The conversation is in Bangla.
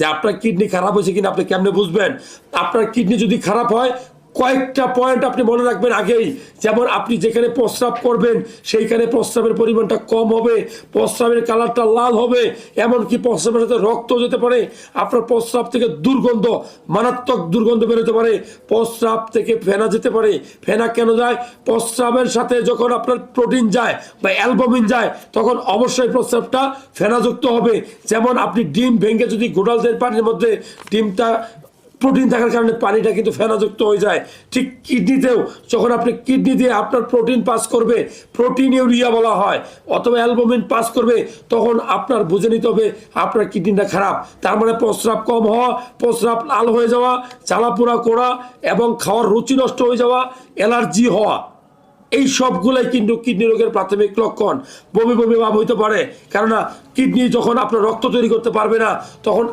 যে আপনার কিডনি খারাপ হয়েছে কিনা আপনি কেমনে বুঝবেন? আপনার কিডনি যদি খারাপ হয় কয়েকটা পয়েন্ট আপনি মনে রাখবেন আগেই। যেমন আপনি যেখানে প্রস্রাব করবেন সেইখানে প্রস্রাবের পরিমাণটা কম হবে, প্রস্রাবের কালারটা লাল হবে, এমনকি প্রস্রাবের সাথে রক্ত যেতে পারে, আপনার প্রস্রাব থেকে দুর্গন্ধ, মারাত্মক দুর্গন্ধ বেরোতে পারে, প্রস্রাব থেকে ফেনা যেতে পারে। ফেনা কেন যায়? প্রস্রাবের সাথে যখন আপনার প্রোটিন যায় বা অ্যালবুমিন যায় তখন অবশ্যই প্রস্রাবটা ফেনাযুক্ত হবে। যেমন আপনি ডিম ভেঙে যদি গোটাল দেন পানির মধ্যে, ডিমটা প্রোটিন থাকার কারণে পানিটা কিন্তু ফেনাযুক্ত হয়ে যায়। ঠিক কিডনিতেও যখন আপনি কিডনি দিয়ে আপনার প্রোটিন পাস করবে, প্রোটিন ইউরিয়া বলা হয়, অথবা অ্যালবুমিন পাস করবে, তখন আপনার বুঝে নিতে হবে আপনার কিডনিটা খারাপ। তার মানে প্রস্রাব কম হওয়া, প্রস্রাব লাল হয়ে যাওয়া, জ্বালাপোড়া করা এবং খাওয়ার রুচি নষ্ট হয়ে যাওয়া, অ্যালার্জি হওয়া, এই সবগুলাই কিন্তু কিডনি রোগের প্রাথমিক লক্ষণ। বমি বমি ভাব হইতে পারে, কেননা কিডনি যখন আপনার রক্ত তৈরি করতে পারবে না তখন